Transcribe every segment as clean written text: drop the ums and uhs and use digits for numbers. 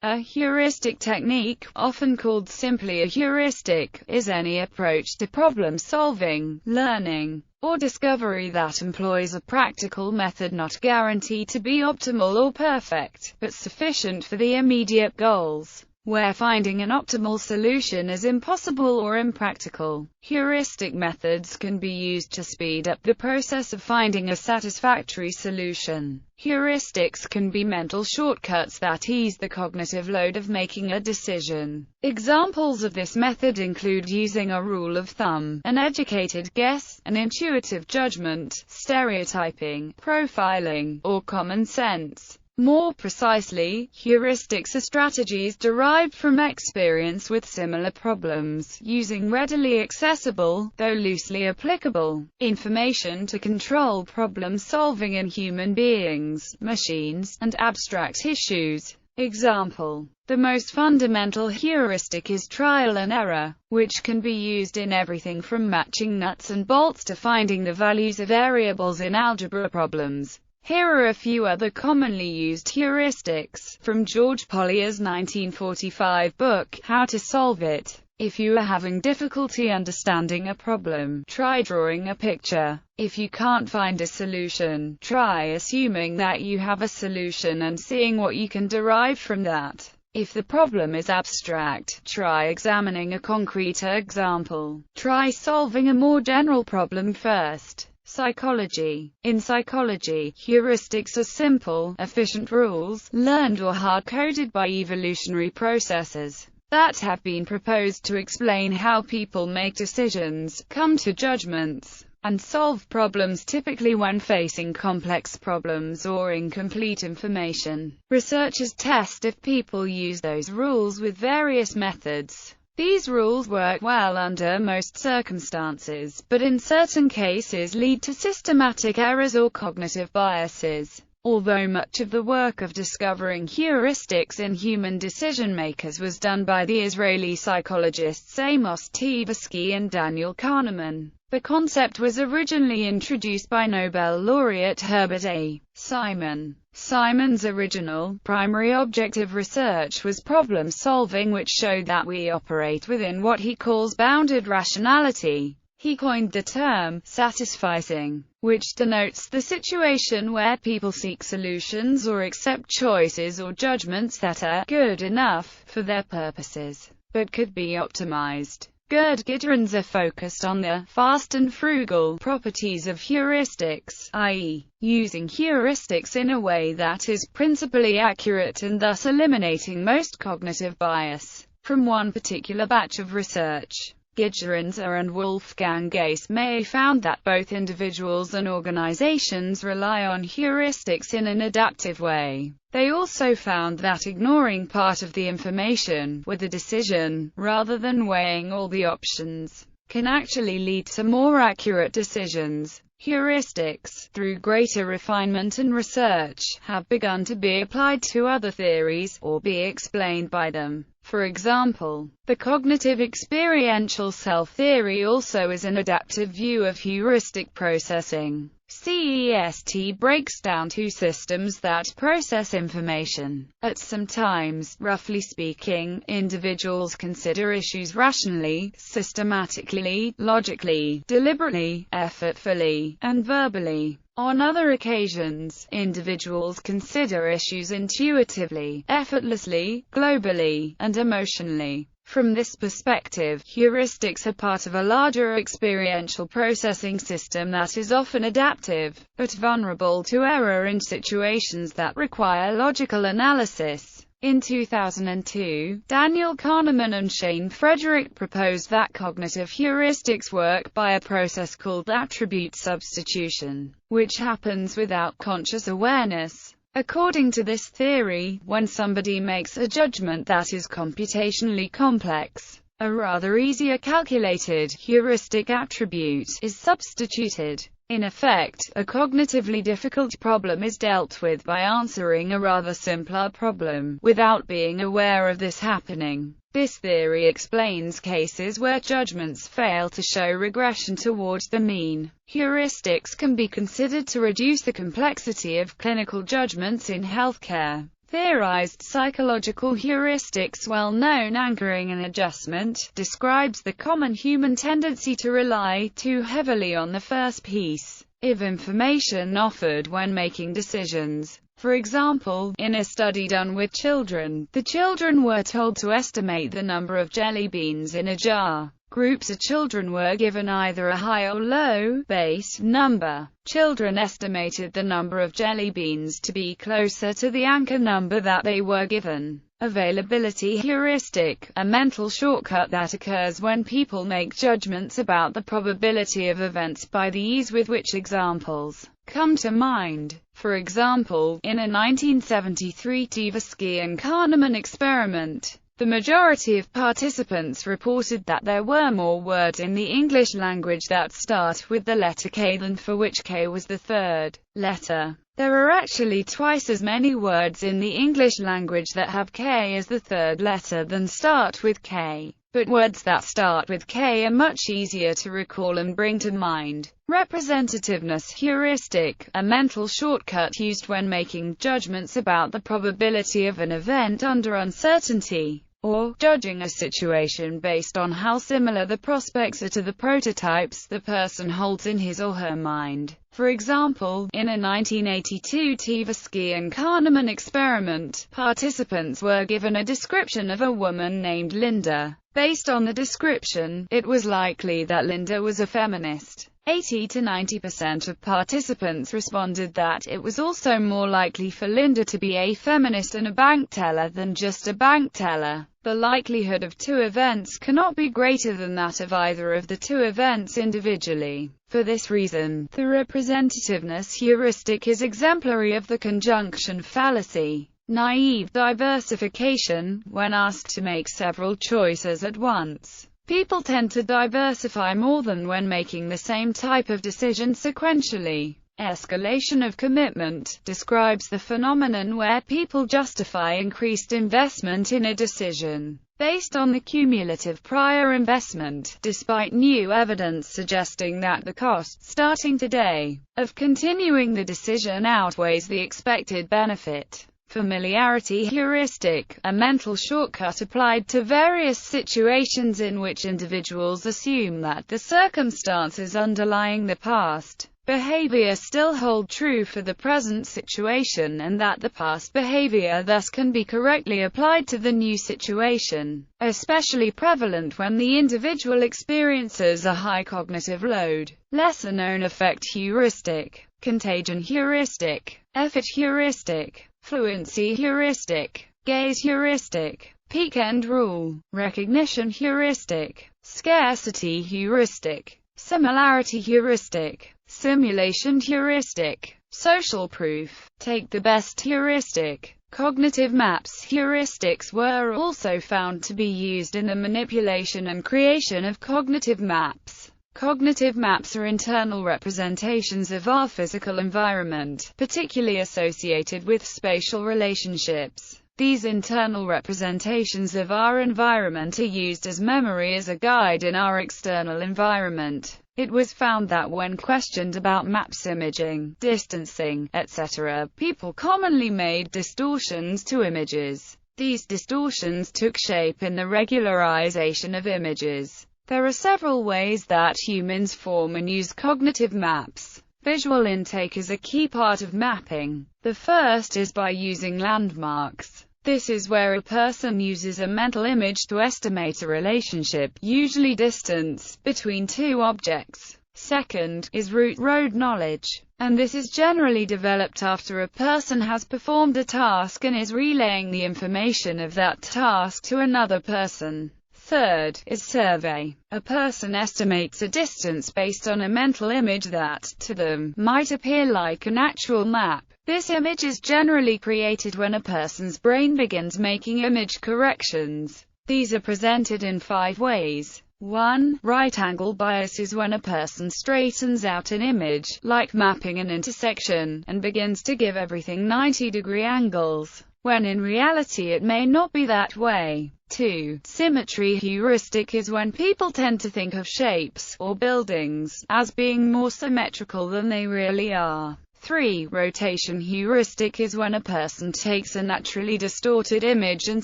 A heuristic technique, often called simply a heuristic, is any approach to problem-solving, learning, or discovery that employs a practical method not guaranteed to be optimal or perfect, but sufficient for the immediate goals, where finding an optimal solution is impossible or impractical. Heuristic methods can be used to speed up the process of finding a satisfactory solution. Heuristics can be mental shortcuts that ease the cognitive load of making a decision. Examples of this method include using a rule of thumb, an educated guess, an intuitive judgment, stereotyping, profiling, or common sense. More precisely, heuristics are strategies derived from experience with similar problems, using readily accessible, though loosely applicable, information to control problem-solving in human beings, machines, and abstract issues. Example: the most fundamental heuristic is trial and error, which can be used in everything from matching nuts and bolts to finding the values of variables in algebra problems. Here are a few other commonly used heuristics, from George Pollier's 1945 book, How to Solve It. If you are having difficulty understanding a problem, try drawing a picture. If you can't find a solution, try assuming that you have a solution and seeing what you can derive from that. If the problem is abstract, try examining a concrete example. Try solving a more general problem first. Psychology. In psychology, heuristics are simple, efficient rules, learned or hard-coded by evolutionary processes, that have been proposed to explain how people make decisions, come to judgments, and solve problems, typically when facing complex problems or incomplete information. Researchers test if people use those rules with various methods. These rules work well under most circumstances, but in certain cases lead to systematic errors or cognitive biases. Although much of the work of discovering heuristics in human decision-makers was done by the Israeli psychologists Amos Tversky and Daniel Kahneman, the concept was originally introduced by Nobel laureate Herbert A. Simon. Simon's original, primary object of research was problem-solving, which showed that we operate within what he calls bounded rationality. He coined the term satisficing, which denotes the situation where people seek solutions or accept choices or judgments that are good enough for their purposes, but could be optimized. Gurdgitterains are focused on the fast and frugal properties of heuristics, i.e., using heuristics in a way that is principally accurate and thus eliminating most cognitive bias. From one particular batch of research, Gurdgitterains and Wolfgang May found that both individuals and organizations rely on heuristics in an adaptive way. They also found that ignoring part of the information with a decision, rather than weighing all the options, can actually lead to more accurate decisions. Heuristics, through greater refinement and research, have begun to be applied to other theories, or be explained by them. For example, the cognitive experiential self theory also is an adaptive view of heuristic processing. CEST breaks down two systems that process information. At some times, roughly speaking, individuals consider issues rationally, systematically, logically, deliberately, effortfully, and verbally. On other occasions, individuals consider issues intuitively, effortlessly, globally, and emotionally. From this perspective, heuristics are part of a larger experiential processing system that is often adaptive, but vulnerable to error in situations that require logical analysis. In 2002, Daniel Kahneman and Shane Frederick proposed that cognitive heuristics work by a process called attribute substitution, which happens without conscious awareness. According to this theory, when somebody makes a judgment that is computationally complex, a rather easier calculated heuristic attribute is substituted. In effect, a cognitively difficult problem is dealt with by answering a rather simpler problem, without being aware of this happening. This theory explains cases where judgments fail to show regression towards the mean. Heuristics can be considered to reduce the complexity of clinical judgments in healthcare. Theorized psychological heuristics, well-known anchoring and adjustment, describes the common human tendency to rely too heavily on the first piece of information offered when making decisions. For example, in a study done with children, the children were told to estimate the number of jelly beans in a jar. Groups of children were given either a high or low base number. Children estimated the number of jelly beans to be closer to the anchor number that they were given. Availability heuristic, a mental shortcut that occurs when people make judgments about the probability of events by the ease with which examples come to mind. For example, in a 1973 Tversky and Kahneman experiment, the majority of participants reported that there were more words in the English language that start with the letter K than for which K was the third letter. There are actually twice as many words in the English language that have K as the third letter than start with K. But words that start with K are much easier to recall and bring to mind. Representativeness heuristic, a mental shortcut used when making judgments about the probability of an event under uncertainty, or judging a situation based on how similar the prospects are to the prototypes the person holds in his or her mind. For example, in a 1982 Tversky and Kahneman experiment, participants were given a description of a woman named Linda. Based on the description, it was likely that Linda was a feminist. 80 to 90% of participants responded that it was also more likely for Linda to be a feminist and a bank teller than just a bank teller. The likelihood of two events cannot be greater than that of either of the two events individually. For this reason, the representativeness heuristic is exemplary of the conjunction fallacy. Naive diversification, when asked to make several choices at once. People tend to diversify more than when making the same type of decision sequentially. Escalation of commitment describes the phenomenon where people justify increased investment in a decision based on the cumulative prior investment, despite new evidence suggesting that the cost, starting today, of continuing the decision outweighs the expected benefit. Familiarity heuristic, a mental shortcut applied to various situations in which individuals assume that the circumstances underlying the past behavior still hold true for the present situation and that the past behavior thus can be correctly applied to the new situation, especially prevalent when the individual experiences a high cognitive load. Lesser-known effect heuristic, contagion heuristic, effort heuristic, fluency heuristic, gaze heuristic, peak end rule, recognition heuristic, scarcity heuristic, similarity heuristic, simulation heuristic, social proof, take the best heuristic. Cognitive maps heuristics were also found to be used in the manipulation and creation of cognitive maps. Cognitive maps are internal representations of our physical environment, particularly associated with spatial relationships. These internal representations of our environment are used as memory as a guide in our external environment. It was found that when questioned about maps imaging, distancing, etc., people commonly made distortions to images. These distortions took shape in the regularization of images. There are several ways that humans form and use cognitive maps. Visual intake is a key part of mapping. The first is by using landmarks. This is where a person uses a mental image to estimate a relationship, usually distance, between two objects. Second is road knowledge, and this is generally developed after a person has performed a task and is relaying the information of that task to another person. Third is survey. A person estimates a distance based on a mental image that, to them, might appear like an actual map. This image is generally created when a person's brain begins making image corrections. These are presented in 5 ways. 1. Right-angle bias is when a person straightens out an image, like mapping an intersection, and begins to give everything 90-degree angles, when in reality it may not be that way. 2. Symmetry heuristic is when people tend to think of shapes, or buildings, as being more symmetrical than they really are. 3. Rotation heuristic is when a person takes a naturally distorted image and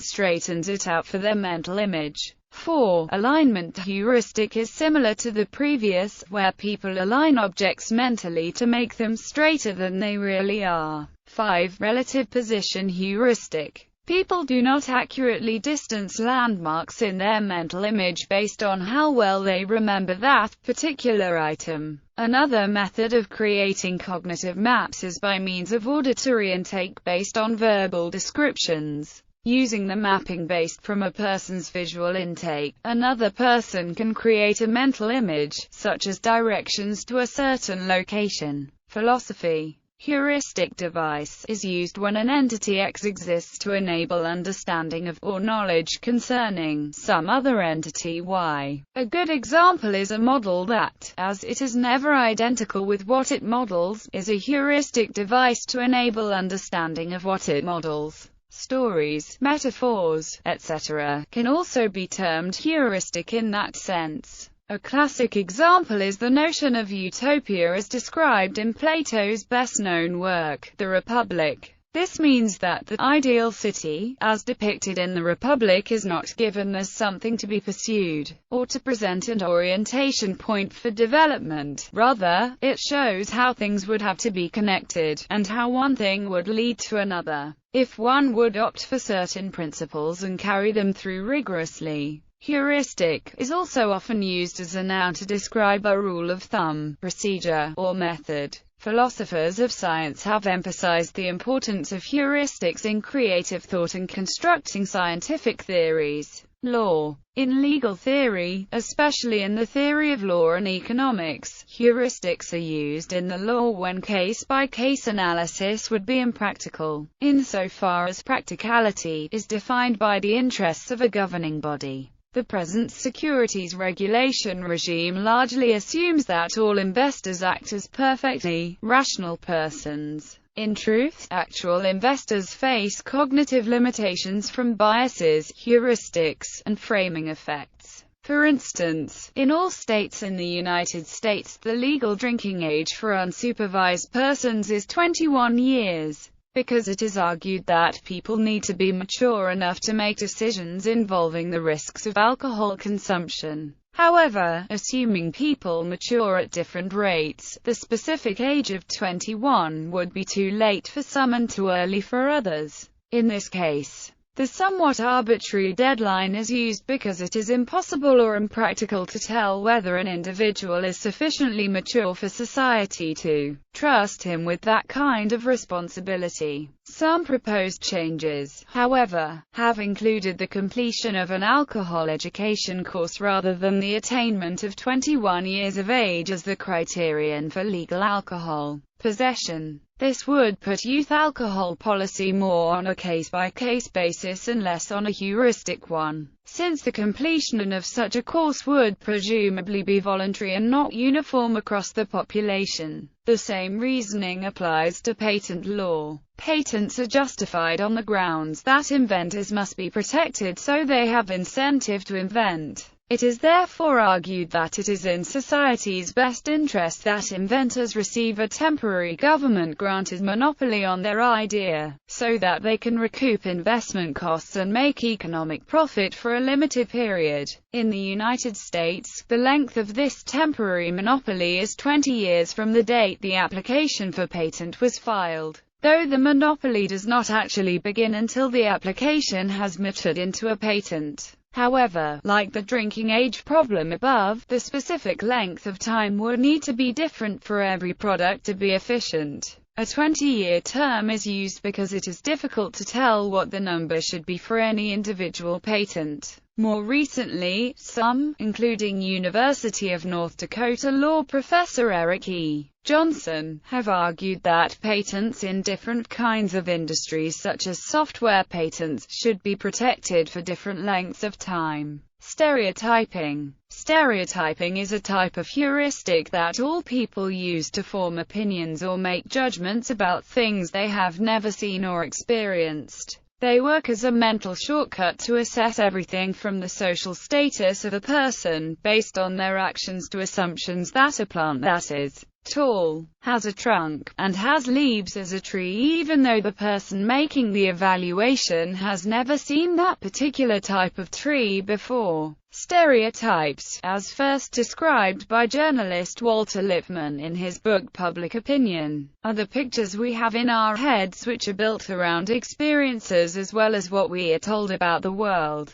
straightens it out for their mental image. 4. Alignment heuristic is similar to the previous, where people align objects mentally to make them straighter than they really are. 5. Relative position heuristic. People do not accurately distance landmarks in their mental image based on how well they remember that particular item. Another method of creating cognitive maps is by means of auditory intake based on verbal descriptions. Using the mapping based from a person's visual intake, another person can create a mental image, such as directions to a certain location. Philosophy. Heuristic device is used when an entity X exists to enable understanding of, or knowledge concerning, some other entity Y. A good example is a model that, as it is never identical with what it models, is a heuristic device to enable understanding of what it models. Stories, metaphors, etc. can also be termed heuristic in that sense. A classic example is the notion of utopia as described in Plato's best-known work, The Republic. This means that the ideal city, as depicted in the Republic, is not given as something to be pursued, or to present an orientation point for development. Rather, it shows how things would have to be connected, and how one thing would lead to another, if one would opt for certain principles and carry them through rigorously. Heuristic is also often used as a noun to describe a rule of thumb, procedure, or method. Philosophers of science have emphasized the importance of heuristics in creative thought and constructing scientific theories. Law. In legal theory, especially in the theory of law and economics, heuristics are used in the law when case-by-case analysis would be impractical, insofar as practicality is defined by the interests of a governing body. The present securities regulation regime largely assumes that all investors act as perfectly rational persons. In truth, actual investors face cognitive limitations from biases, heuristics, and framing effects. For instance, in all states in the United States, the legal drinking age for unsupervised persons is 21 years. Because it is argued that people need to be mature enough to make decisions involving the risks of alcohol consumption. However, assuming people mature at different rates, the specific age of 21 would be too late for some and too early for others. In this case, the somewhat arbitrary deadline is used because it is impossible or impractical to tell whether an individual is sufficiently mature for society to trust him with that kind of responsibility. Some proposed changes, however, have included the completion of an alcohol education course rather than the attainment of 21 years of age as the criterion for legal alcohol possession. This would put youth alcohol policy more on a case-by-case basis and less on a heuristic one, since the completion of such a course would presumably be voluntary and not uniform across the population. The same reasoning applies to patent law. Patents are justified on the grounds that inventors must be protected, so they have incentive to invent. It is therefore argued that it is in society's best interest that inventors receive a temporary government-granted monopoly on their idea, so that they can recoup investment costs and make economic profit for a limited period. In the United States, the length of this temporary monopoly is 20 years from the date the application for patent was filed, though the monopoly does not actually begin until the application has matured into a patent. However, like the drinking age problem above, the specific length of time would need to be different for every product to be efficient. A 20-year term is used because it is difficult to tell what the number should be for any individual patent. More recently, some, including University of North Dakota law professor Eric E. Johnson, have argued that patents in different kinds of industries such as software patents should be protected for different lengths of time. Stereotyping. Stereotyping is a type of heuristic that all people use to form opinions or make judgments about things they have never seen or experienced. They work as a mental shortcut to assess everything from the social status of a person, based on their actions, to assumptions that a plant, that is, tall, has a trunk, and has leaves as a tree, even though the person making the evaluation has never seen that particular type of tree before. Stereotypes, as first described by journalist Walter Lippmann in his book Public Opinion, are the pictures we have in our heads which are built around experiences as well as what we are told about the world.